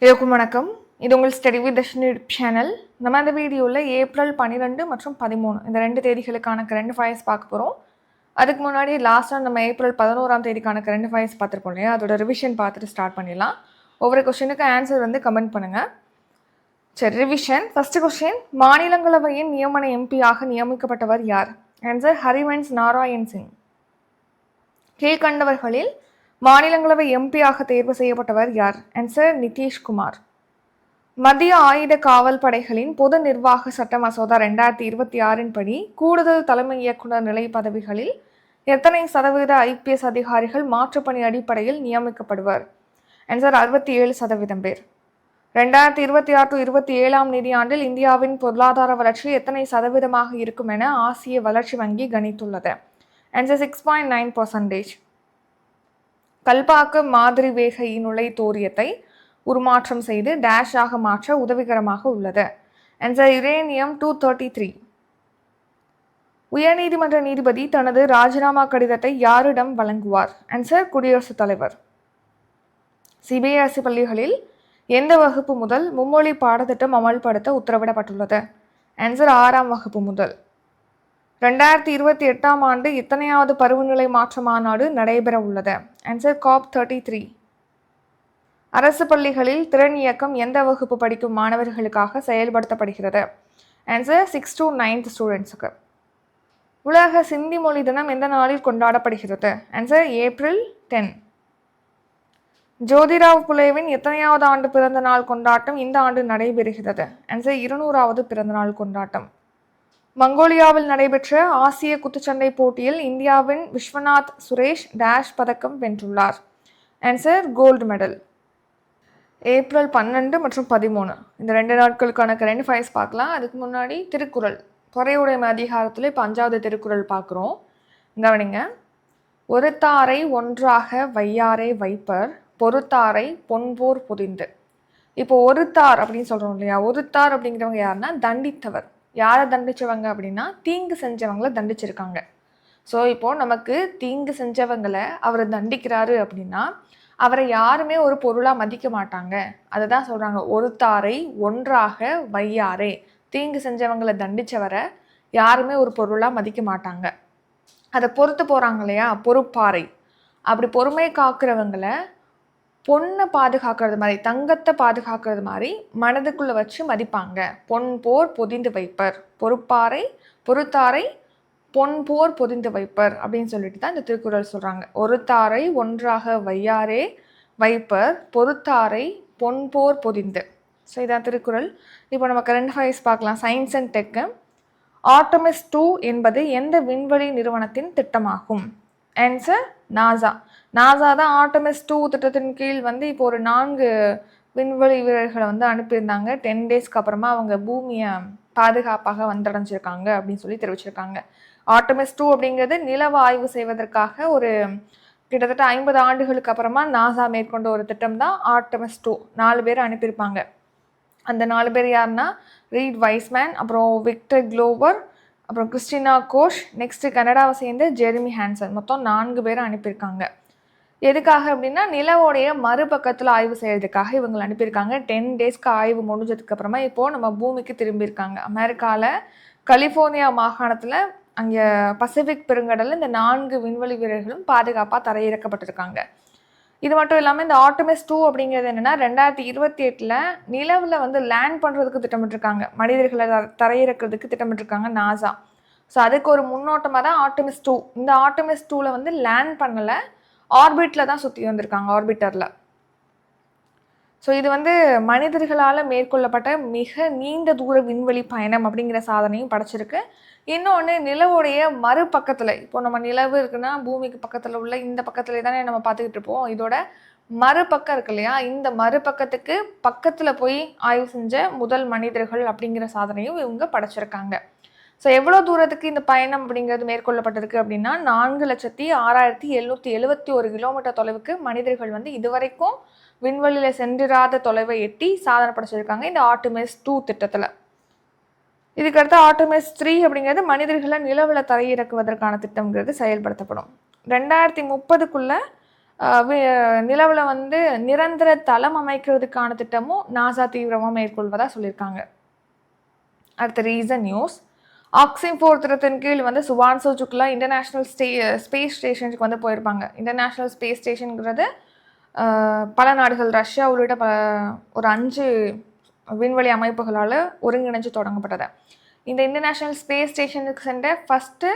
எல்லோருக்கும் வணக்கம். இது உங்கள் ஸ்டடி வித் தர்ஷினி சேனல். நம்ம இந்த வீடியோவில் ஏப்ரல் 12 மற்றும் 13 இந்த 2 தேதிகளுக்கான கரண்ட் அஃபேர்ஸ் பார்க்க போகிறோம். அதுக்கு முன்னாடி லாஸ்ட்டாக நம்ம ஏப்ரல் 11ஆம் தேதிக்கான கரண்ட் அஃபேர்ஸ் பார்த்துருப்போம் இல்லையா, அதோட ரிவிஷன் பார்த்துட்டு ஸ்டார்ட் பண்ணிடலாம். ஒவ்வொரு கொஸ்டினுக்கு ஆன்சர் வந்து கமெண்ட் பண்ணுங்கள். சரி, ரிவிஷன். ஃபர்ஸ்ட் கொஸ்டின், மாநிலங்களவையின் நியமன எம்பியாக நியமிக்கப்பட்டவர் யார்? ஆன்சர் ஹரிவன்ஸ் நாராயண் சிங். கீழ்கண்டவர்களில் மாநிலங்களவை எம்பியாக தேர்வு செய்யப்பட்டவர் யார்? ஆன்சர் நிதிஷ்குமார். மத்திய ஆயுத காவல் படைகளின் பொது நிர்வாக சட்ட மசோதா 2026 படி கூடுதல் தலைமை இயக்குனர் நிலை பதவிகளில் எத்தனை சதவீத IPS அதிகாரிகள் மாற்றுப்பணி அடிப்படையில் நியமிக்கப்படுவர்? ஆன்சர் 67% பேர். 2026-27 நிதியாண்டில் இந்தியாவின் பொருளாதார வளர்ச்சி எத்தனை சதவீதமாக இருக்கும் என ஆசிய வளர்ச்சி வங்கி கணித்துள்ளது? ஆன்சர் 6.9%. கல்பாக்கம் மாதிரி வேக இனுலை தோரியத்தை உருமாற்றம் செய்து டேஷாக மாற்ற உதவிகரமாக உள்ளது. Answer uranium 233. உயர்நீதிமன்ற நீதிபதி தனது ராஜினாமா கடிதத்தை யாரிடம் வழங்குவார்? ஆன்சர் குடியரசுத் தலைவர். CBSE பள்ளிகளில் எந்த வகுப்பு முதல் மும்மொழி பாடத்திட்டம் அமல்படுத்த உத்தரவிடப்பட்டுள்ளது? ஆன்சர் 6ஆம் வகுப்பு முதல். 2028ஆம் ஆண்டு எத்தனையாவது பருவநிலை மாற்ற மாநாடு நடைபெற உள்ளது? Answer COP33. அரசு பள்ளிகளில் திறன் இயக்கம் எந்த வகுப்பு படிக்கும் மாணவர்களுக்காக செயல்படுத்தப்படுகிறது? ஆன்சர் 6th to 9th ஸ்டூடெண்ட்ஸுக்கு. உலக சிந்தி மொழி தினம் எந்த நாளில் கொண்டாடப்படுகிறது? Answer April 10. ஜோதிராவ் புலேவின் எத்தனையாவது ஆண்டு பிறந்த நாள் கொண்டாட்டம் இந்த ஆண்டு நடைபெறுகிறது? ஆன்சர் 200வது பிறந்த நாள் கொண்டாட்டம். மங்கோலியாவில் நடைபெற்ற ஆசிய குத்துச்சண்டை போட்டியில் இந்தியாவின் விஸ்வநாத் சுரேஷ் டேஷ் பதக்கம் வென்றுள்ளார்? Answer gold medal. ஏப்ரல் 12 மற்றும் 13 இந்த 2 நாட்களுக்கான கரண்ட் அஃபேர்ஸ் பார்க்கலாம். அதுக்கு முன்னாடி திருக்குறள் பொறையுடைமை அதிகாரத்தில் இப்போ 5வது திருக்குறள் பார்க்குறோம். கவனிங்க. ஒருத்தாரை ஒன்றாக வையாரே வைப்பர், பொறுத்தாரை பொன்போர் பொதிந்து. இப்போ ஒருத்தார் அப்படின்னு சொல்கிறோம் இல்லையா, ஒருத்தார் அப்படிங்கிறவங்க யாருன்னா தண்டித்தவர். யாரை தண்டிச்சவங்க அப்படின்னா தீங்கு செஞ்சவங்களை தண்டிச்சிருக்காங்க. ஸோ இப்போது நமக்கு தீங்கு செஞ்சவங்களை அவர் தண்டிக்கிறாரு அப்படின்னா அவரை யாருமே ஒரு பொருளாக மதிக்க மாட்டாங்க. அதை தான் சொல்கிறாங்க, ஒருத்தாரை ஒன்றாக வையாரே. தீங்கு செஞ்சவங்களை தண்டித்தவரை யாருமே ஒரு பொருளாக மதிக்க மாட்டாங்க. அதை பொறுத்து போகிறாங்க இல்லையா, பொறுப்பாறை. அப்படி பொறுமை காக்கிறவங்களை பொண்ணை பாதுகாக்கிறது மாதிரி, தங்கத்தை பாதுகாக்கிறது மாதிரி மனதுக்குள்ளே வச்சு மதிப்பாங்க. பொன் போர் பொதிந்து வைப்பர், பொறுப்பாறை பொறுத்தாரை பொன் போர் பொதிந்து வைப்பர் அப்படின்னு சொல்லிட்டு தான் இந்த திருக்குறள் சொல்கிறாங்க. ஒருத்தாரை ஒன்றாக வையாரே வைப்பர், பொறுத்தாரை பொன் போர் பொதிந்து. ஸோ இதான் திருக்குறள். இப்போ நம்ம கரண்ட் அஃபேர்ஸ் பார்க்கலாம். Science and tech. ஆர்டமிஸ் 2 என்பது எந்த விண்வெளி நிறுவனத்தின் திட்டமாகும்? Answer NASA. நாசா தான் ஆர்டமிஸ் 2 திட்டத்தின் கீழ் வந்து இப்போ ஒரு 4 விண்வெளி வீரர்களை வந்து அனுப்பியிருந்தாங்க. 10 டேஸ்க்கு அப்புறமா அவங்க பூமியை பாதுகாப்பாக வந்தடைஞ்சிருக்காங்க அப்படின்னு சொல்லி தெரிவிச்சிருக்காங்க. ஆர்டமிஸ் 2 அப்படிங்கிறது நிலவ ஆய்வு செய்வதற்காக ஒரு கிட்டத்தட்ட 50 ஆண்டுகளுக்கு அப்புறமா நாசா மேற்கொண்ட ஒரு திட்டம் தான் ஆர்டமிஸ் 2. 4 பேர் அனுப்பியிருப்பாங்க. அந்த 4 பேர் யாருன்னா ரீட் வைஸ்மேன், அப்புறம் விக்டர் குளோவர், அப்புறம் கிறிஸ்டினா கோஷ், நெக்ஸ்ட்டு கனடாவை சேர்ந்து ஜெரிமி ஹான்சன். மொத்தம் 4 பேரை அனுப்பியிருக்காங்க. எதுக்காக அப்படின்னா நிலவோடைய மறுபக்கத்தில் ஆய்வு செய்யறதுக்காக இவங்களை அனுப்பியிருக்காங்க. 10 டேஸ்க்கு ஆய்வு முடிஞ்சதுக்கு அப்புறமா இப்போது நம்ம பூமிக்கு திரும்பியிருக்காங்க. அமெரிக்காவில் கலிஃபோர்னியா மாகாணத்தில் அங்கே பசிபிக் பெருங்கடலில் இந்த 4 விண்வெளி வீரர்களும் பாதுகாப்பாக தரையிறக்கப்பட்டிருக்காங்க. இது மட்டும் இல்லாமல் இந்த ஆர்டமிஸ் 2 அப்படிங்கிறது என்னென்னா 2028 நிலவில் வந்து லேண்ட் பண்ணுறதுக்கு திட்டமிட்டிருக்காங்க. மனிதர்களை தரையிறக்கிறதுக்கு திட்டமிட்டிருக்காங்க நாசா. ஸோ அதுக்கு ஒரு முன்னோட்டமாக தான் ஆர்டமிஸ் 2. இந்த ஆர்டமிஸ் 2ல் வந்து லேண்ட் பண்ணலை, ஆர்பிட்டில் தான் சுற்றி வந்திருக்காங்க, ஆர்பிட்டரில். ஸோ இது வந்து மனிதர்களால் மேற்கொள்ளப்பட்ட மிக நீண்ட தூர விண்வெளி பயணம் அப்படிங்கிற சாதனையும் படைச்சிருக்கு. இன்னொன்று நிலவுடைய மறுபக்கத்தில், இப்போ நம்ம நிலவு இருக்குன்னா பூமிக்கு பக்கத்தில் உள்ள இந்த பக்கத்துல தானே நம்ம பார்த்துக்கிட்டு இருப்போம். இதோட மறுபக்கம் இருக்கு இல்லையா, இந்த மறுபக்கத்துக்கு பக்கத்தில் போய் ஆய்வு செஞ்ச முதல் மனிதர்கள் அப்படிங்கிற சாதனையும் இவங்க படைச்சிருக்காங்க. ஸோ எவ்வளோ தூரத்துக்கு இந்த பயணம் அப்படிங்கிறது மேற்கொள்ளப்பட்டிருக்கு அப்படின்னா 4,6771 கிலோமீட்டர் தொலைவுக்கு மனிதர்கள் வந்து இதுவரைக்கும் விண்வெளியில் சென்றிராத தொலைவை எட்டி சாதனை படைச்சிருக்காங்க இந்த ஆர்டமிஸ் 2 திட்டத்தில். இதுக்கடுத்து ஆர்டமிஸ் 3 அப்படிங்கிறது மனிதர்களை நிலவில் தரையிறக்குவதற்கான திட்டம்ங்கிறது செயல்படுத்தப்படும். 2030க்குள்ள நிலவில் வந்து நிரந்தர தளம் அமைக்கிறதுக்கான திட்டமும் நாசா தீவிரமாக மேற்கொள்வதாக சொல்லியிருக்காங்க. அடுத்த ரீசன் நியூஸ். ஆக்சிம் 4 திட்டத்தின் கீழ் வந்து சுபான்சு சுக்லா இன்டர்நேஷ்னல் ஸ்பேஸ் ஸ்டேஷனுக்கு வந்து போயிருப்பாங்க. இன்டர்நேஷ்னல் ஸ்பேஸ் ஸ்டேஷனுங்கிறது பல நாடுகள், ரஷ்யா உள்ளிட்ட ஒரு 5 விண்வெளி அமைப்புகளால் ஒருங்கிணைஞ்சு தொடங்கப்பட்டது. இந்த இன்டர்நேஷ்னல் ஸ்பேஸ் ஸ்டேஷனுக்கு சென்ற ஃபஸ்ட்டு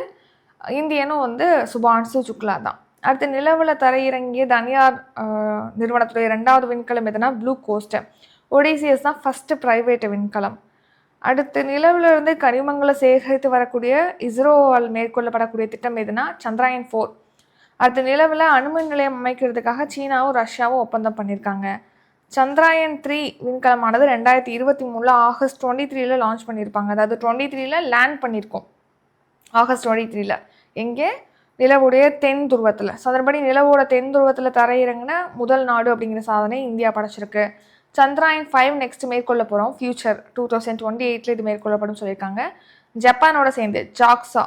இந்தியனும் வந்து சுபான்சு சுக்லா தான். அடுத்து நிலவில் தரையிறங்கிய தனியார் நிறுவனத்துடைய 2வது விண்கலம் எதுனா ப்ளூ கோஸ்ட். ஒடிசிஎஸ் தான் ஃபஸ்ட்டு ப்ரைவேட் விண்கலம். அடுத்து நிலவிலிருந்து கனிமங்களை சேகரித்து வரக்கூடிய இஸ்ரோவால் மேற்கொள்ளப்படக்கூடிய திட்டம் எதுனா சந்திராயன் 4. அடுத்து நிலவில் அணுமின் நிலையம் அமைக்கிறதுக்காக சீனாவும் ரஷ்யாவும் ஒப்பந்தம் பண்ணியிருக்காங்க. சந்திராயன் 3 விண்கலமானது 2023 ஆகஸ்ட் 23 லான்ச் பண்ணியிருப்பாங்க. அதாவது 23 லேண்ட் பண்ணியிருக்கோம். ஆகஸ்ட் 23 எங்கே? நிலவுடைய தென் துருவத்தில். ஸோ அதன்படி நிலவோட தென் துருவத்தில் தரையிறங்கின முதல் நாடு அப்படிங்கிற சாதனை இந்தியா படைச்சிருக்கு. சந்திராயன் 5 நெக்ஸ்ட் மேற்கொள்ள போகிறோம். ஃபியூச்சர் 2028 இது மேற்கொள்ளப்படும் சொல்லியிருக்காங்க. ஜப்பானோட சேர்ந்து ஜாக்ஸா,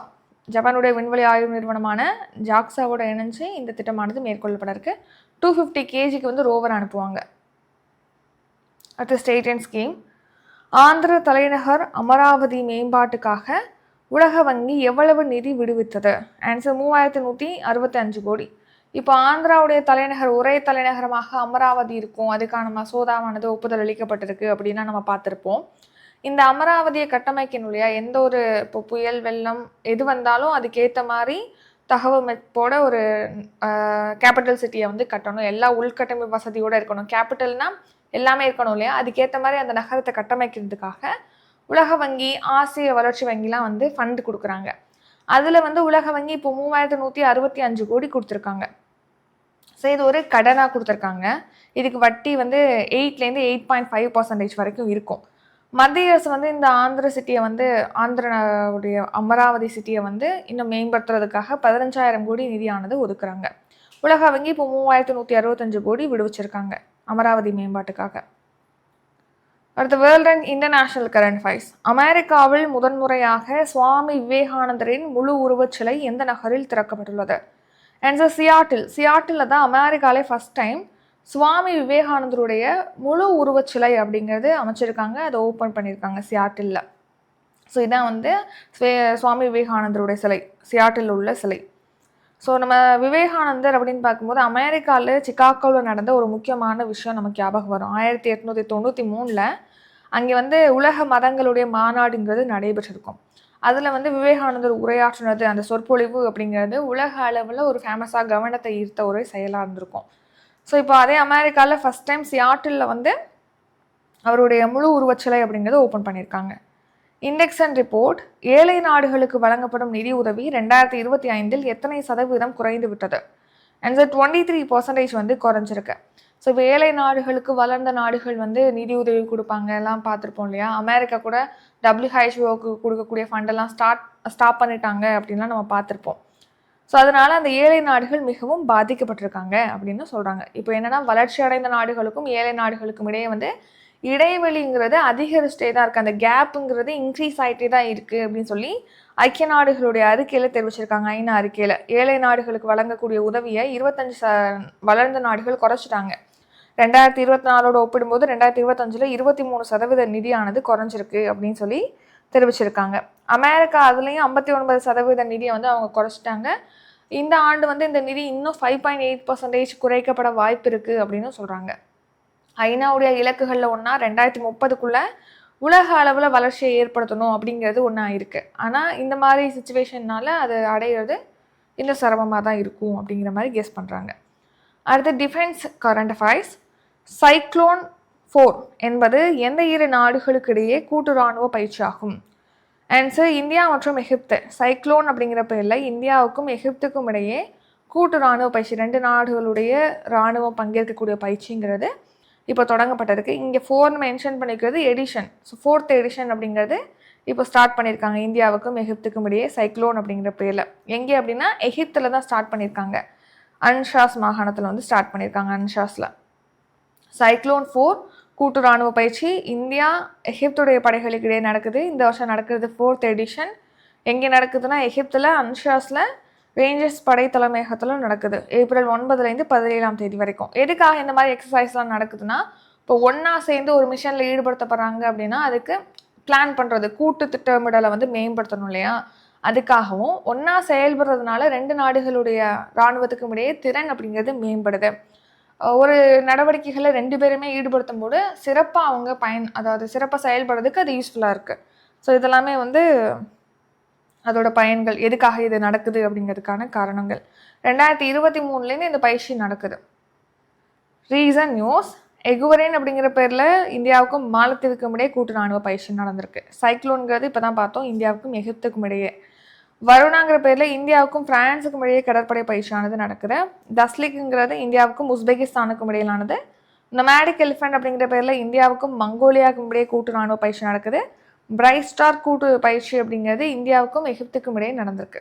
ஜப்பானுடைய விண்வெளி ஆய்வு நிறுவனமான ஜாக்ஸாவோட இணைஞ்சு இந்த திட்டமானது மேற்கொள்ளப்பட இருக்கு. 250 kgக்கு வந்து ரோவர் அனுப்புவாங்க. அடுத்த ஸ்டேட் அண்ட் ஸ்கீம். ஆந்திர தலைநகர் அமராவதி மேம்பாட்டுக்காக உலக வங்கி எவ்வளவு நிதி விடுவித்தது? ஆன்சர் 3165 கோடி. இப்போ ஆந்திராவுடைய தலைநகர் ஒரே தலைநகரமாக அமராவதி இருக்கும், அதுக்கான மசோதாவானது ஒப்புதல் அளிக்கப்பட்டிருக்கு அப்படின்னா நம்ம பார்த்துருப்போம். இந்த அமராவதியை கட்டமைக்கணும் இல்லையா? எந்த ஒரு இப்போ புயல் வெள்ளம் எது வந்தாலும் அதுக்கேற்ற மாதிரி தகவமைப்போட ஒரு கேபிட்டல் சிட்டியை வந்து கட்டணும். எல்லா உள்கட்டமைப்பு வசதியோடு இருக்கணும். கேபிட்டல்னா எல்லாமே இருக்கணும் இல்லையா? அதுக்கேற்ற மாதிரி அந்த நகரத்தை கட்டமைக்கிறதுக்காக உலக வங்கி, ஆசிய வளர்ச்சி வங்கிலாம் வந்து ஃபண்டு கொடுக்குறாங்க. அதில் வந்து உலக வங்கி இப்போ 3165 கோடி கொடுத்துருக்காங்க. ஸோ இது ஒரு கடனாக கொடுத்துருக்காங்க. இதுக்கு வட்டி வந்து 8லேருந்து 8.5% வரைக்கும் இருக்கும். மத்திய அரசு வந்து இந்த ஆந்திர சிட்டியை வந்து ஆந்திராவுடைய அமராவதி சிட்டியை வந்து இன்னும் மேம்படுத்துறதுக்காக 15,000 கோடி நிதியானது ஒதுக்குறாங்க. உலக வங்கி இப்போ 3165 கோடி விடுவிச்சிருக்காங்க அமராவதி மேம்பாட்டுக்காக. அடுத்த world and international current affairs. அமெரிக்காவில் முதன்முறையாக சுவாமி விவேகானந்தரின் முழு உருவச் சிலை எந்த நகரில் திறக்கப்பட்டுள்ளது? ஆன்சர் சியாட்டில் தான் அமெரிக்காலே ஃபஸ்ட் டைம் சுவாமி விவேகானந்தருடைய முழு உருவச் சிலை அப்படிங்கிறது அமைச்சிருக்காங்க. அதை ஓப்பன் பண்ணியிருக்காங்க சியாட்டில். ஸோ இதான் வந்து சுவாமி விவேகானந்தருடைய சிலை, சியாட்டில் உள்ள சிலை. ஸோ நம்ம விவேகானந்தர் அப்படின்னு பார்க்கும்போது அமெரிக்காவில் சிகாகோவில் நடந்த ஒரு முக்கியமான விஷயம் நமக்கு ஞாபகம் வரும். 1893 அங்கே வந்து உலக மதங்களுடைய மாநாடுங்கிறது நடைபெற்றிருக்கும். அதில் வந்து விவேகானந்தர் உரையாற்றினது, அந்த சொற்பொழிவு அப்படிங்கிறது உலக அளவில் ஒரு ஃபேமஸாக கவனத்தை ஈர்த்த ஒரு செயலாக இருந்திருக்கும். ஸோ இப்போ அதே அமெரிக்காவில் ஃபஸ்ட் டைம் சியாட்டில் வந்து அவருடைய முழு உருவச்சிலை அப்படிங்கிறத ஓப்பன் பண்ணியிருக்காங்க. Index and report. ஏழை நாடுகளுக்கு வழங்கப்படும் நிதி உதவி 2025 எத்தனை சதவீதம் குறைந்து விட்டது? ஆன்சர் 23% வந்து குறைஞ்சிருக்கு. ஸோ இப்போ ஏழை நாடுகளுக்கு வளர்ந்த நாடுகள் வந்து நிதி உதவி கொடுப்பாங்க எல்லாம் பார்த்துருப்போம் இல்லையா? அமெரிக்கா கூட WHO கொடுக்கக்கூடிய ஃபண்டெல்லாம் ஸ்டாப் பண்ணிட்டாங்க அப்படின்லாம் நம்ம பார்த்துருப்போம். ஸோ அதனால் அந்த ஏழை நாடுகள் மிகவும் பாதிக்கப்பட்டிருக்காங்க அப்படின்னு சொல்கிறாங்க. இப்போ என்னென்னா வளர்ச்சி அடைந்த நாடுகளுக்கும் ஏழை நாடுகளுக்கும் இடையே வந்து இடைவெளிங்கிறது அதிகரிச்சுட்டே தான் இருக்குது. அந்த கேப்புங்கிறது இன்க்ரீஸ் ஆகிட்டே தான் இருக்குது அப்படின்னு சொல்லி ஐக்கிய நாடுகளுடைய அறிக்கையில் தெரிவிச்சிருக்காங்க. ஐநா அறிக்கையில் ஏழை நாடுகளுக்கு வழங்கக்கூடிய உதவியை 25 வளர்ந்த நாடுகள் குறைச்சிட்டாங்க. 2024 ஒப்பிடும்போது 2025 23% நிதியானது குறைஞ்சிருக்கு அப்படின்னு சொல்லி தெரிவிச்சிருக்காங்க. அமெரிக்கா அதுலேயும் 59% நிதியை வந்து அவங்க குறைச்சிட்டாங்க. இந்த ஆண்டு வந்து இந்த நிதி இன்னும் 5.8% குறைக்கப்பட வாய்ப்பு இருக்குது அப்படின்னு சொல்கிறாங்க. ஐநாவுடைய இலக்குகளில் ஒன்றா 2030க்குள்ளே உலக அளவில் வளர்ச்சியை ஏற்படுத்தணும் அப்படிங்கிறது ஒன்றா இருக்குது. ஆனால் இந்த மாதிரி சிச்சுவேஷன்னால் அது அடையிறது இன்னும் சிரமமாக தான் இருக்கும் அப்படிங்கிற மாதிரி கெஸ் பண்ணுறாங்க. அடுத்து டிஃபென்ஸ் கரண்ட் அஃபேர்ஸ். சைக்ளோன் 4 என்பது எந்த இரு நாடுகளுக்கு இடையே கூட்டு இராணுவ பயிற்சி ஆகும்? ஆன்சர் இந்தியா மற்றும் எகிப்து. சைக்ளோன் அப்படிங்கிற பேரில் இந்தியாவுக்கும் எகிப்துக்கும் இடையே கூட்டு இராணுவ பயிற்சி, 2 நாடுகளுடைய இராணுவம் பங்கேற்கக்கூடிய பயிற்சிங்கிறது இப்போ தொடங்கப்பட்டிருக்கு. இங்கே 4 மென்ஷன் பண்ணிக்கிறது எடிஷன். ஸோ 4th எடிஷன் அப்படிங்கிறது இப்போ ஸ்டார்ட் பண்ணியிருக்காங்க இந்தியாவுக்கும் எகிப்துக்கும் இடையே சைக்ளோன் அப்படிங்கிற பேரில். எங்கே அப்படின்னா எகிப்தில் தான் ஸ்டார்ட் பண்ணியிருக்காங்க. அன்ஷாஸ் மாகாணத்தில் வந்து ஸ்டார்ட் பண்ணியிருக்காங்க. அன்ஷாஸில் சைக்ளோன் 4 கூட்டு இராணுவ பயிற்சி இந்தியா எகிப்துடைய படைகளுக்கு இடையே நடக்குது. இந்த வருஷம் நடக்கிறது 4th எடிஷன். எங்கே நடக்குதுன்னா எகிப்தில் அன்ஷாஸில் ரேஞ்சர்ஸ் படை தலைமையகத்தில் நடக்குது. ஏப்ரல் 9லேருந்து 17ஆம் தேதி வரைக்கும். எதுக்காக இந்த மாதிரி எக்ஸசைஸ்லாம் நடக்குதுன்னா, இப்போ ஒன்றா சேர்ந்து ஒரு மிஷனில் ஈடுபடுத்தப்படுறாங்க அப்படின்னா அதுக்கு பிளான் பண்ணுறது, கூட்டு திட்டமிடலை வந்து மேம்படுத்தணும் இல்லையா? அதுக்காகவும் ஒன்றா செயல்படுறதுனால 2 நாடுகளுடைய இராணுவத்துக்கும் இடையே திறன் அப்படிங்கிறது மேம்படுது. ஒரு நடவடிக்கைகளை 2 பேருமே ஈடுபடுத்தும் போது சிறப்பாக அவங்க அதாவது சிறப்பாக செயல்படுறதுக்கு அது யூஸ்ஃபுல்லாக இருக்குது. ஸோ இதெல்லாமே வந்து அதோட பயன்கள், எதுக்காக இது நடக்குது அப்படிங்கிறதுக்கான காரணங்கள். 2023லேருந்து இந்த பயிற்சி நடக்குது. ரீசன் நியூஸ், எகுவரேன் அப்படிங்கிற பேரில் இந்தியாவுக்கும் மாலத்தீவுக்கும் இடையே கூட்டு ராணுவ பயிற்சி நடந்திருக்கு. சைக்ளோன்கிறது இப்போ தான் பார்த்தோம், இந்தியாவுக்கும் எகிப்துக்கும் இடையே. வருணாங்கிற பேரில் இந்தியாவுக்கும் பிரான்ஸுக்கும் இடையே கடற்படை பயிற்சியானது நடக்குது. தஸ்லிக்குங்கிறது இந்தியாவுக்கும் உஸ்பெகிஸ்தானுக்கும் இடையிலானது. நொமேடிக் எலிஃபென்ட் அப்படிங்கிற பேரில் இந்தியாவுக்கும் மங்கோலியாவுக்கும் இடையே கூட்டு ராணுவ பயிற்சி நடக்குது. பிரைட் ஸ்டார் கூட்டு பயிற்சி அப்படிங்கிறது இந்தியாவுக்கும் எகிப்துக்கும் இடையே நடந்திருக்கு.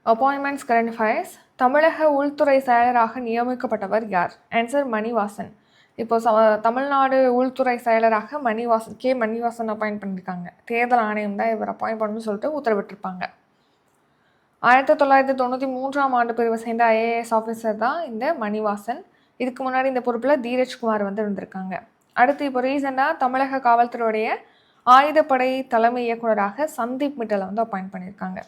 Appointments current affairs. தமிழக உள்துறை செயலராக நியமிக்கப்பட்டவர் யார்? ஆன்சர் மணிவாசன். இப்போ தமிழ்நாடு உள்துறை செயலராக மணிவாசன் அப்பாயிண்ட் பண்ணியிருக்காங்க. தேர்தல் ஆணையம் தான் இவர் அப்பாயிண்ட் பண்ணணும்னு சொல்லிட்டு உத்தரவிட்டிருப்பாங்க. 1993ஆம் ஆண்டு பிரிவை சேர்ந்த ஐஏஎஸ் ஆஃபீஸர் தான் இந்த மணிவாசன். இதுக்கு முன்னாடி இந்த பொறுப்பில் தீரஜ்குமார் வந்து இருந்திருக்காங்க. அடுத்து இப்போ ரீசெண்டாக தமிழக காவல்துறையுடைய ஆயுதப்படை தலைமை இயக்குநராக சந்தீப் மிட்டலை வந்து அப்பாயிண்ட் பண்ணியிருக்காங்க.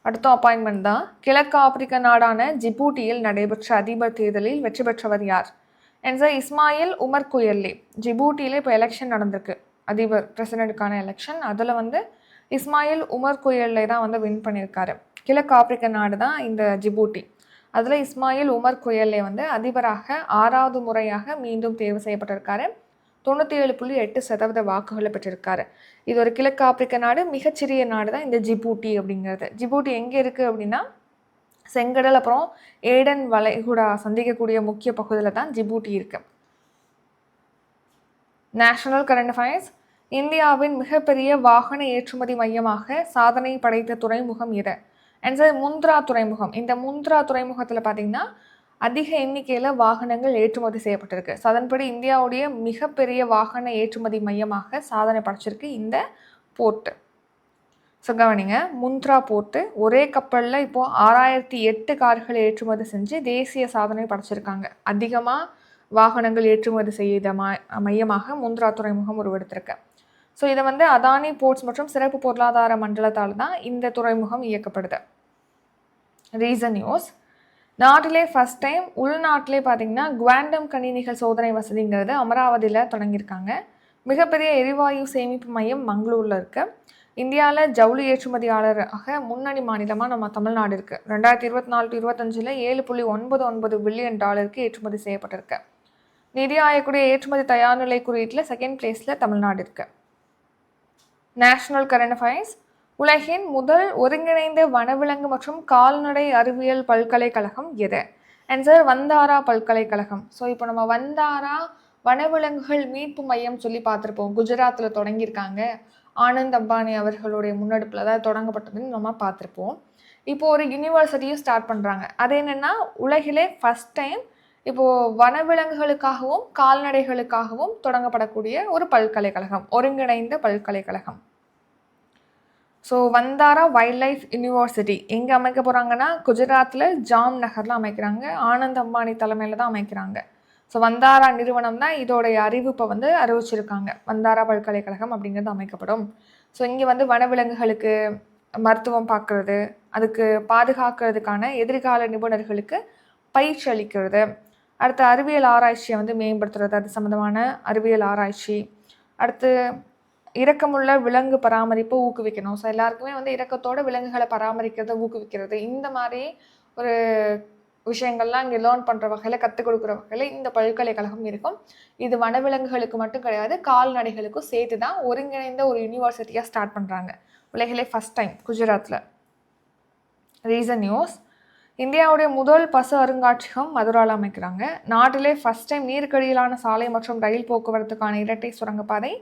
அடுத்த அப்பாயின்மெண்ட் தான் கிழக்கு ஆப்பிரிக்க நாடான ஜிபூட்டியில் நடைபெற்ற அதிபர் தேர்தலில் வெற்றி பெற்றவர் யார்? Answer Ismail Omar Guelleh. ஜிபூட்டியில் இப்போ எலெக்ஷன் நடந்திருக்கு, அதிபர் பிரசிடென்ட்டுக்கான எலெக்ஷன். அதில் வந்து இஸ்மாயில் உமர் குயல்லே தான் வந்து வின் பண்ணியிருக்காரு. கிழக்கு ஆப்பிரிக்க நாடு தான் இந்த ஜிபூட்டி. அதில் இஸ்மாயில் உமர் குயல்லே வந்து அதிபராக 6வது முறையாக மீண்டும் தேர்வு செய்யப்பட்டிருக்காரு. 97.8% வாக்குகளை பெற்றிருக்காரு. இது ஒரு கிழக்கு ஆப்பிரிக்க நாடு, மிகச்சிறிய நாடு தான் இந்த ஜிபூட்டி அப்படிங்கிறது. ஜிபூட்டி எங்கே இருக்குது அப்படின்னா செங்கடல் அப்புறம் ஏடன் வளைகுடா சந்திக்கக்கூடிய முக்கிய பகுதியில் தான் ஜிபூட்டி இருக்கு. National current affairs. இந்தியாவின் மிகப்பெரிய வாகன ஏற்றுமதி மையமாக சாதனை படைத்த துறைமுகம் எது? ஆன்சர் முந்த்ரா துறைமுகம். இந்த முந்த்ரா துறைமுகத்தில் பார்த்தீங்கன்னா அதிக எண்ணிக்கையில் வாகனங்கள் ஏற்றுமதி செய்யப்பட்டிருக்கு. ஸோ அதன்படி இந்தியாவுடைய மிகப்பெரிய வாகன ஏற்றுமதி மையமாக சாதனை படைச்சிருக்கு இந்த போர்ட்டு. ஸோ கவனிங்க, முந்த்ரா போர்ட்டு ஒரே கப்பலில் இப்போது 6008 கார்கள் ஏற்றுமதி செஞ்சு தேசிய சாதனை படைச்சிருக்காங்க. அதிகமாக வாகனங்கள் ஏற்றுமதி செய்த மையமாக முந்த்ரா துறைமுகம் உருவெடுத்திருக்கு. ஸோ இதை வந்து அதானி போர்ட்ஸ் மற்றும் சிறப்பு பொருளாதார மண்டலத்தால் தான் இந்த துறைமுகம் இயக்கப்படுது. Reason news. நாட்டிலே ஃபஸ்ட் டைம் உள்நாட்டிலே பார்த்தீங்கன்னா குவாண்டம் கணினிகள் சோதனை வசதிங்கிறது அமராவதியில் தொடங்கியிருக்காங்க. மிகப்பெரிய எரிவாயு சேமிப்பு மையம் மங்களூரில் இருக்குது. இந்தியாவில் ஜவுளி ஏற்றுமதியாளராக முன்னணி மாநிலமாக நம்ம தமிழ்நாடு இருக்குது. 2024-25 $7.99 பில்லியன் ஏற்றுமதி செய்யப்பட்டிருக்கு. நிதி ஆயக்கூடிய ஏற்றுமதி தயார்நிலை குறியீட்டில் 2nd பிளேஸில் தமிழ்நாடு இருக்குது. National current affairs. உலகின் முதல் ஒருங்கிணைந்த வனவிலங்கு மற்றும் கால்நடை அறிவியல் பல்கலைக்கழகம் எது? ஆன்சர் வந்தாரா பல்கலைக்கழகம். ஸோ இப்போ நம்ம வந்தாரா வனவிலங்குகள் மீட்பு மையம் சொல்லி பார்த்துருப்போம். குஜராத்தில் தொடங்கியிருக்காங்க. ஆனந்த் அம்பானி அவர்களுடைய முன்னெடுப்பில் தான் தொடங்கப்பட்டதுன்னு நம்ம பார்த்துருப்போம். இப்போது ஒரு யூனிவர்சிட்டியும் ஸ்டார்ட் பண்ணுறாங்க. அது என்னென்னா உலகிலே ஃபஸ்ட் டைம் இப்போது வனவிலங்குகளுக்காகவும் கால்நடைகளுக்காகவும் தொடங்கப்படக்கூடிய ஒரு பல்கலைக்கழகம், ஒருங்கிணைந்த பல்கலைக்கழகம். ஸோ வந்தாரா வைல்ட் லைஃப் யூனிவர்சிட்டி எங்கே அமைக்க போகிறாங்கன்னா குஜராத்தில் ஜாம் நகரில் அமைக்கிறாங்க. ஆனந்த் அம்பானி தலைமையில் தான் அமைக்கிறாங்க. ஸோ வந்தாரா நிறுவனம் தான் இதோடைய அறிவிப்பை வந்து அறிவிச்சிருக்காங்க. வந்தாரா பல்கலைக்கழகம் அப்படிங்கிறது அமைக்கப்படும். ஸோ இங்கே வந்து வனவிலங்குகளுக்கு மருத்துவம் பார்க்குறது, அதுக்கு பாதுகாக்கிறதுக்கான எதிர்கால நிபுணர்களுக்கு பயிற்சி அளிக்கிறது, அடுத்து அறிவியல் ஆராய்ச்சியை வந்து மேம்படுத்துறது, அது சம்மந்தமான அறிவியல் ஆராய்ச்சி, அடுத்து இரக்கமுள்ள விலங்கு பராமரிப்பை ஊக்குவிக்கணும். ஸோ எல்லாருக்குமே வந்து இரக்கத்தோட விலங்குகளை பராமரிக்கிறத ஊக்குவிக்கிறது, இந்த மாதிரி ஒரு விஷயங்கள்லாம் இங்கே லேர்ன் பண்ணுற வகையில், கற்றுக் கொடுக்குற வகையில் இந்த பல்கலைக்கழகம் இருக்கும். இது வனவிலங்குகளுக்கு மட்டும் கிடையாது, கால்நடைகளுக்கும் சேர்த்து தான் ஒருங்கிணைந்த ஒரு யூனிவர்சிட்டியாக ஸ்டார்ட் பண்ணுறாங்க. உலகிலே ஃபஸ்ட் டைம் குஜராத்தில். Reason news. இந்தியாவுடைய முதல் பசு அருங்காட்சியகம் மதுராவில் அமைக்கிறாங்க. நாட்டிலே ஃபஸ்ட் டைம் நீருக்கடியிலான சாலை மற்றும் ரயில் போக்குவரத்துக்கான இரட்டை சுரங்கப்பாதை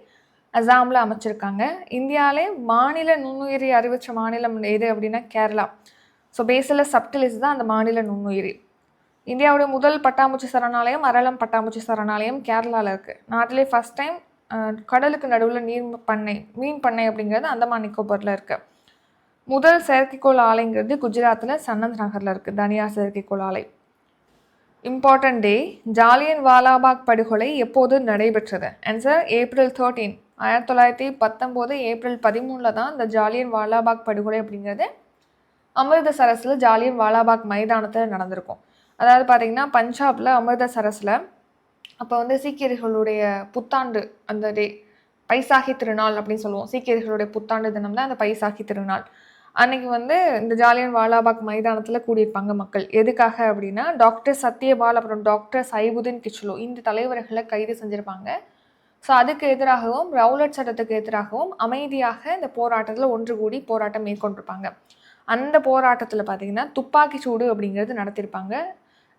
அசாமில் அமைச்சிருக்காங்க. இந்தியாவிலே மாநில நுண்ணுயிரி அறிவித்த மாநிலம் எது அப்படின்னா கேரளா. ஸோ பேசில் சப்டிலிஸ் தான் அந்த மாநில நுண்ணுயிரி. இந்தியாவுடைய முதல் பட்டாம்பூச்சி சரணாலயம் அரளம் பட்டாம்பூச்சி சரணாலயம் கேரளாவில் இருக்குது. நாட்டிலே ஃபஸ்ட் டைம் கடலுக்கு நடுவில் மீன் பண்ணை அப்படிங்கிறது அந்தமான் நிக்கோபரில் இருக்குது. முதல் செயற்கைக்கோள் ஆலைங்கிறது குஜராத்தில் சன்னத் நகரில் இருக்குது, தனியார் செயற்கைக்கோள் ஆலை. இம்பார்ட்டன்ட் டே, ஜாலியன் வாலாபாக் படுகொலை எப்போது நடைபெற்றது? Answer April 13. 1919 ஏப்ரல் 13 தான் இந்த ஜாலியன் வாலாபாக் படுகொலை அப்படிங்கிறது அமிர்தசரஸில் ஜாலியன் வாலாபாக் மைதானத்தில் நடந்திருக்கும். அதாவது பார்த்தீங்கன்னா பஞ்சாபில் அமிர்தசரஸில் அப்போ வந்து சீக்கியர்களுடைய புத்தாண்டு அந்த டே, பைசாகி திருநாள் அப்படின்னு சொல்லுவோம். சீக்கியர்களுடைய புத்தாண்டு தினம் தான் அந்த பைசாகி திருநாள். அன்னைக்கு வந்து இந்த ஜாலியன் வாலாபாக் மைதானத்தில் கூடியிருப்பாங்க மக்கள். எதுக்காக அப்படின்னா டாக்டர் சத்யபால் அப்புறம் டாக்டர் சைபுதீன் கிச்லு இந்த தலைவர்களை கைது செஞ்சுருப்பாங்க. ஸோ அதுக்கு எதிராகவும் ரவுலட் சட்டத்துக்கு எதிராகவும் அமைதியாக இந்த போராட்டத்தில் ஒன்று கூடி போராட்டம் மேற்கொண்டிருப்பாங்க. அந்த போராட்டத்தில் பார்த்தீங்கன்னா துப்பாக்கி சூடு அப்படிங்கிறது நடத்தியிருப்பாங்க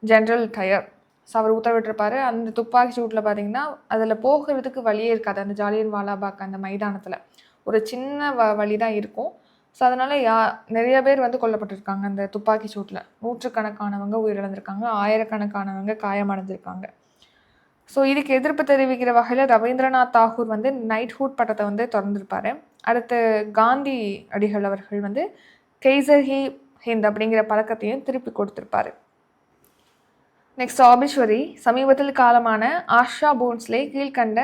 ஜென்ரல் டயர். ஸோ அவர் உத்தரவிட்டிருப்பாரு. அந்த துப்பாக்கி சூட்டில் பார்த்தீங்கன்னா அதில் போகிறதுக்கு வழியே இருக்காது. அந்த ஜாலியன் வாலாபாக் அந்த மைதானத்தில் ஒரு சின்ன வழி தான் இருக்கும். ஸோ அதனால் நிறைய பேர் வந்து கொல்லப்பட்டிருக்காங்க அந்த துப்பாக்கி சூட்டில். நூற்றுக்கணக்கானவங்க உயிரிழந்திருக்காங்க, ஆயிரக்கணக்கானவங்க காயமடைஞ்சிருக்காங்க. ஸோ இதுக்கு எதிர்ப்பு தெரிவிக்கிற வகையில் ரவீந்திரநாத் தாகூர் வந்து நைட்ஹுட் பட்டத்தை வந்து திறந்திருப்பார். அடுத்து காந்தி அடிகள் அவர்கள் வந்து கெய்சர் ஹிந்த் அப்படிங்கிற பழக்கத்தையும் திருப்பி கொடுத்திருப்பாரு. நெக்ஸ்ட் ஆபிஸ்வரி, சமீபத்தில் காலமான ஆஷா போன்ஸ்லே கீழ்கண்ட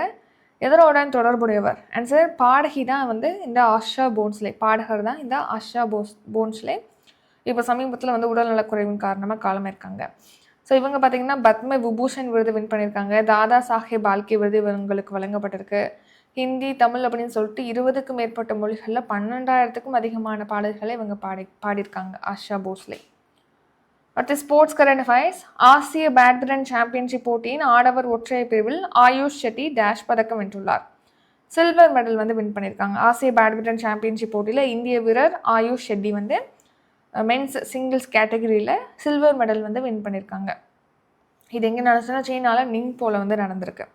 எதனுடன் தொடர்புடையவர்? ஆன்சர் பாடகி தான் வந்து இந்த ஆஷா போன்ஸ்லே, பாடகர் தான் இந்த ஆஷா போன்ஸ்லே. இப்போ சமீபத்தில் வந்து உடல்நலக்குறைவின் காரணமாக காலமாயிருக்காங்க. ஸோ இவங்க பார்த்தீங்கன்னா பத்ம விபூஷன் விருது வின் பண்ணியிருக்காங்க. தாதா சாஹேப் பால்கே விருது இவங்களுக்கு வழங்கப்பட்டிருக்கு. ஹிந்தி, தமிழ் அப்படின்னு சொல்லிட்டு 20க்கும் மேற்பட்ட மொழிகளில் 12,000க்கும் அதிகமான பாடல்களை இவங்க பாடியிருக்காங்க ஆஷா போஸ்லே. அடுத்து ஸ்போர்ட்ஸ் கரண்ட் அஃபேர்ஸ். ஆசிய பேட்மிண்டன் சாம்பியன்ஷிப் போட்டியின் ஆடவர் ஒற்றையர் பிரிவில் ஆயுஷ் ஷெட்டி டேஷ் பதக்கம் வென்றுள்ளார். சில்வர் மெடல் வந்து வின் பண்ணியிருக்காங்க. ஆசிய பேட்மிண்டன் சாம்பியன்ஷிப் போட்டியில் இந்திய வீரர் ஆயுஷ் ஷெட்டி வந்து மென்ஸ் சிங்கிள்ஸ் கேட்டகரியில் சில்வர் மெடல் வந்து வின் பண்ணியிருக்காங்க. இது எங்கே நடந்துச்சுன்னா சீனாவில் நிங்போவில் வந்து நடந்திருக்கு.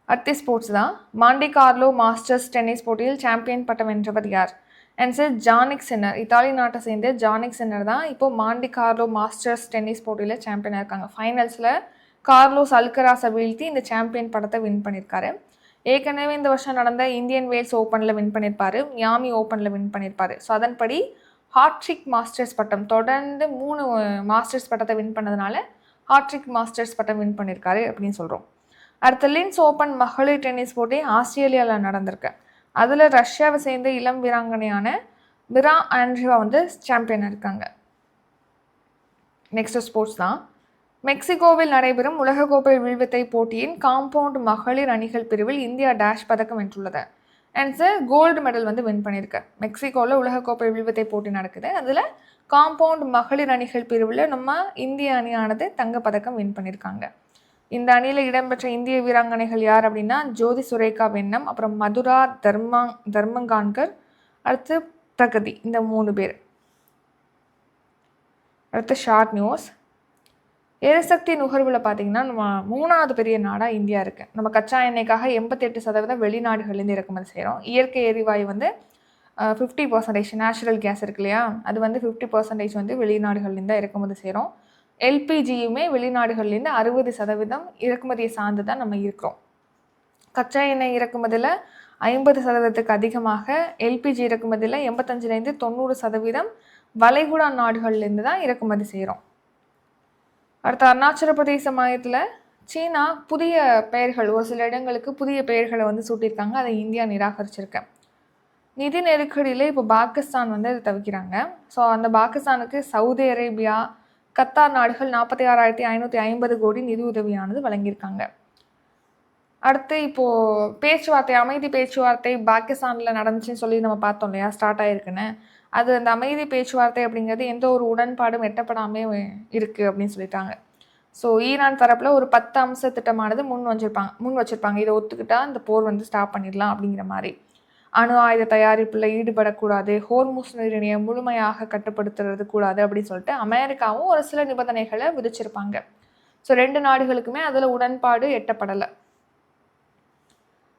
அடுத்த ஸ்போர்ட்ஸ் தான். மாண்டி கார்லோ மாஸ்டர்ஸ் டென்னிஸ் போட்டியில் சாம்பியன் பட்டம் வென்றவர் யார்? Answer Jannik Sinner. இத்தாலி நாட்டை சேர்ந்த ஜானிக் சின்னர் தான் இப்போது மாண்டி கார்லோ மாஸ்டர்ஸ் டென்னிஸ் போட்டியில் சாம்பியனாக இருக்காங்க. ஃபைனல்ஸில் கார்லோஸ் அல்கராஸை வீழ்த்தி இந்த சாம்பியன் படத்தை வின் பண்ணியிருக்காரு. ஏற்கனவே இந்த வருஷம் நடந்த இந்தியன் வேல்ஸ் ஓப்பனில் வின் பண்ணியிருப்பார், மியாமி ஓப்பனில் வின் பண்ணியிருப்பார். ஸோ அதன்படி ஹாட்ரிக் மாஸ்டர்ஸ் பட்டம், தொடர்ந்து 3 மாஸ்டர்ஸ் பட்டத்தை வின் பண்ணதுனால ஹாட்ரிக் மாஸ்டர்ஸ் பட்டம் வின் பண்ணியிருக்காரு அப்படின்னு சொல்கிறோம். அடுத்த லின்ஸ் ஓப்பன் மகளிர் டென்னிஸ் போட்டி ஆஸ்திரேலியாவில் நடந்திருக்கு. அதில் ரஷ்யாவை சேர்ந்த இளம் வீராங்கனையான மிரா ஆண்ட்ரிவா வந்து சாம்பியனாக இருக்காங்க. நெக்ஸ்ட் ஸ்போர்ட்ஸ் தான். மெக்சிகோவில் நடைபெறும் உலகக்கோப்பை வில்வித்தை போட்டியின் காம்பவுண்ட் மகளிர் அணிகள் பிரிவில் இந்தியா டேஷ் பதக்கம் வென்றுள்ளது. ஆன்சர் கோல்டு மெடல் வந்து வின் பண்ணியிருக்கு. மெக்சிகோவில் உலகக்கோப்பை வில்வித்தை போட்டி நடக்குது. அதில் காம்பவுண்ட் மகளிர் அணிகள் பிரிவில் நம்ம இந்திய அணியானது தங்கப்பதக்கம் வின் பண்ணியிருக்காங்க. இந்த அணியில் இடம்பெற்ற இந்திய வீராங்கனைகள் யார் அப்படின்னா ஜோதி சுரேகா வென்னம், அப்புறம் மதுரா தர்மங்கான்கர், அடுத்து பிரகதி, இந்த 3 பேர். அடுத்து ஷார்ட் நியூஸ். எரிசக்தி நுகர்வில் பார்த்தீங்கன்னா நம்ம 3வது பெரிய நாடாக இந்தியா இருக்குது. நம்ம கச்சா எண்ணெய்க்காக 88% வெளிநாடுகள்லேருந்து இறக்குமதி செய்கிறோம். இயற்கை எரிவாயு வந்து 50%, நேச்சுரல் கேஸ் இருக்கு இல்லையா, அது வந்து 50% வந்து வெளிநாடுகள்லேருந்து தான் இறக்குமதி செய்கிறோம். எல்பிஜியுமே வெளிநாடுகள்லேருந்து 60% இறக்குமதியை சார்ந்து தான் நம்ம இருக்கிறோம். கச்சா எண்ணெய் இறக்குமதியில் 50%க்கு அதிகமாக, எல்பிஜி இறக்குமதியில் 85லேருந்து 90% வளைகுடா நாடுகள்லேருந்து தான் இறக்குமதி செய்கிறோம். அடுத்த அருணாச்சல பிரதேச மாநிலத்தில் சீனா புதிய பெயர்கள், ஒரு சில இடங்களுக்கு புதிய பெயர்களை வந்து சூட்டியிருக்காங்க. அதை இந்தியா நிராகரிச்சிருக்கு. நிதி நெருக்கடியில் இப்போ பாகிஸ்தான் வந்து அதை தவிக்கிறாங்க. ஸோ அந்த பாகிஸ்தானுக்கு சவுதி அரேபியா, கத்தார் நாடுகள் 46,550 கோடி நிதி உதவியானது வழங்கியிருக்காங்க. அடுத்து இப்போது பேச்சுவார்த்தை, அமைதி பேச்சுவார்த்தை பாகிஸ்தானில் நடந்துச்சுன்னு சொல்லி நம்ம பார்த்தோம் இல்லையா, ஸ்டார்ட் ஆகிருக்குன்னு. அது அந்த அமைதி பேச்சுவார்த்தை அப்படிங்கிறது எந்த ஒரு உடன்பாடும் எட்டப்படாமே இருக்குது அப்படின்னு சொல்லிட்டாங்க. ஸோ ஈரான் தரப்பில் ஒரு 10 அம்ச திட்டமானது முன் வச்சிருப்பாங்க. இதை ஒத்துக்கிட்டால் இந்த போர் வந்து ஸ்டாப் பண்ணிடலாம் அப்படிங்கிற மாதிரி. அணு ஆயுத தயாரிப்பில் ஈடுபடக்கூடாது, ஹோர்முஸ் நீரிணையை முழுமையாக கட்டுப்படுத்துறது கூடாது அப்படின்னு சொல்லிட்டு அமெரிக்காவும் ஒரு சில நிபந்தனைகளை விதிச்சிருப்பாங்க. ஸோ 2 நாடுகளுக்குமே அதில் உடன்பாடு எட்டப்படலை.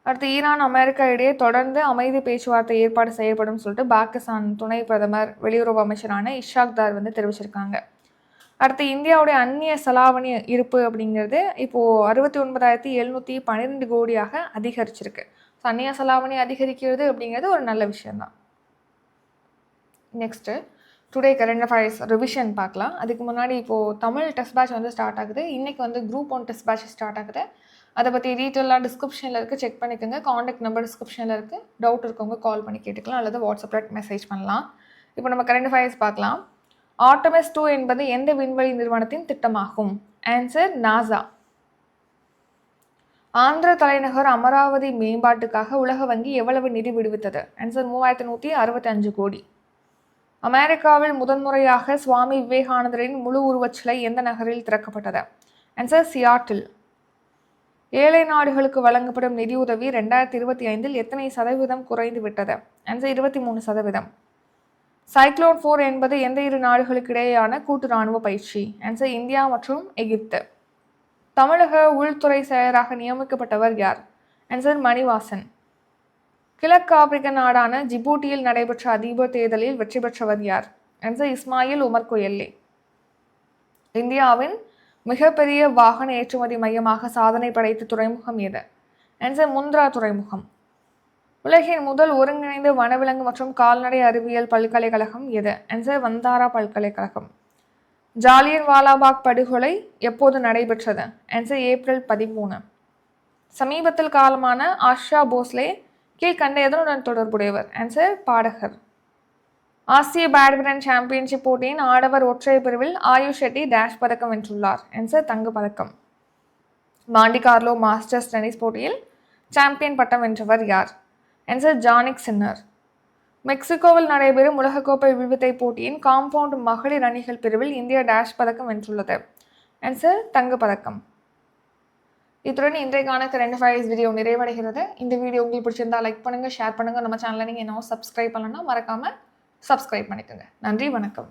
அடுத்து ஈரான் அமெரிக்கா இடையே தொடர்ந்து அமைதி பேச்சுவார்த்தை ஏற்பாடு செய்யப்படும் சொல்லிட்டு பாகிஸ்தான் துணை பிரதமர் வெளியுறவு அமைச்சரான இஷாக் தார் வந்து தெரிவிச்சிருக்காங்க. அடுத்து இந்தியாவுடைய அந்நிய செலாவணி இருப்பு அப்படிங்கிறது இப்போது 69,712 கோடியாக அதிகரிச்சிருக்கு. ஸோ அந்நிய செலாவணி அதிகரிக்கிறது அப்படிங்கிறது ஒரு நல்ல விஷயம்தான். Next today current affairs revision பார்க்கலாம். அதுக்கு முன்னாடி இப்போது தமிழ் டெஸ்ட் பேட்ச் வந்து ஸ்டார்ட் ஆகுது. இன்றைக்கி வந்து குரூப் 1 டெஸ்ட் பேட்ச் ஸ்டார்ட் ஆகுது. அதை பற்றி டீட்டெயிலாக டிஸ்கிரிப்ஷனில் இருக்குது, செக் பண்ணிக்கோங்க. காண்டாக்ட் நம்பர் டிஸ்கிரிப்ஷனில் இருக்குது. டவுட் இருக்கவங்க கால் பண்ணி கேட்டுக்கலாம் அல்லது வாட்ஸ்அப்பில் மெசேஜ் பண்ணலாம். இப்போ நம்ம கரண்ட் அஃபேர்ஸ் பார்க்கலாம். ஆர்டமிஸ் 2 என்பது எந்த விண்வெளி நிறுவனத்தின் திட்டமாகும்? Answer NASA. ஆந்திர தலைநகர் அமராவதி மேம்பாட்டுக்காக உலக வங்கி எவ்வளவு நிதி விடுவித்தது? ஆன்சர் 3165 கோடி. அமெரிக்காவில் முதன்முறையாக சுவாமி விவேகானந்தரின் முழு உருவச் சிலை எந்த நகரில் திறக்கப்பட்டது? Answer Seattle. ஏழை நாடுகளுக்கு வழங்கப்படும் நிதியுதவி 2025 எத்தனை சதவீதம் குறைந்து விட்டது? ஆன்சர் 23%. சைக்ளோன் 4 என்பது எந்த இரு நாடுகளுக்கு இடையேயான கூட்டு இராணுவ பயிற்சி? ஆன்சர் இந்தியா மற்றும் எகிப்து. தமிழக உள்துறை செயலராக நியமிக்கப்பட்டவர் யார்? ஆன்சர் மணிவாசன். கிழக்கு ஆப்பிரிக்க நாடான ஜிபூட்டியில் நடைபெற்ற அதிபர் தேர்தலில் வெற்றி பெற்றவர் யார்? Answer Ismail Omar Guelleh. இந்தியாவின் மிகப்பெரிய வாகன ஏற்றுமதி மையமாக சாதனை படைத்த துறைமுகம் எது? ஆன்சர் முந்த்ரா துறைமுகம். உலகின் முதல் ஒருங்கிணைந்த வனவிலங்கு மற்றும் கால்நடை அறிவியல் பல்கலைக்கழகம் எது? ஆன்சர் வந்தாரா பல்கலைக்கழகம். ஜாலியன் வாலாபாக் படுகொலை எப்போது நடைபெற்றது? Answer April 13. சமீபத்தில் காலமான ஆஷா போஸ்லே கீழ்கண்ட எதனுடன் தொடர்புடையவர்? ஆன்சர் பாடகர். ஆசிய பேட்மிண்டன் சாம்பியன்ஷிப் போட்டியின் ஆடவர் ஒற்றையர் பிரிவில் ஆயுஷ் ஷெட்டி டேஷ் பதக்கம் வென்றுள்ளார். ஆன்சர் தங்க பதக்கம். மாண்டி கார்லோ மாஸ்டர்ஸ் டென்னிஸ் போட்டியில் சாம்பியன் பட்டம் வென்றவர் யார்? Answer Jannik Sinner. மெக்சிகோவில் நடைபெறும் உலகக்கோப்பை வில்வித்தை போட்டியின் காம்பவுண்ட் மகளிர் அணிகள் பிரிவில் இந்தியா டேஷ் பதக்கம் வென்றுள்ளது. ஆன்சர் தங்க பதக்கம். இத்துடன் இன்றைக்கான கரண்ட் அஃபேர்ஸ் வீடியோ நிறைவடைகிறது. இந்த வீடியோ உங்களுக்கு பிடிச்சிருந்தா லைக் பண்ணுங்கள், ஷேர் பண்ணுங்கள். நம்ம சேனலை நீங்கள் இன்னும் சப்ஸ்கிரைப் பண்ணலன்னா மறக்காமல் சப்ஸ்கிரைப் பண்ணிக்கோங்க. நன்றி, வணக்கம்.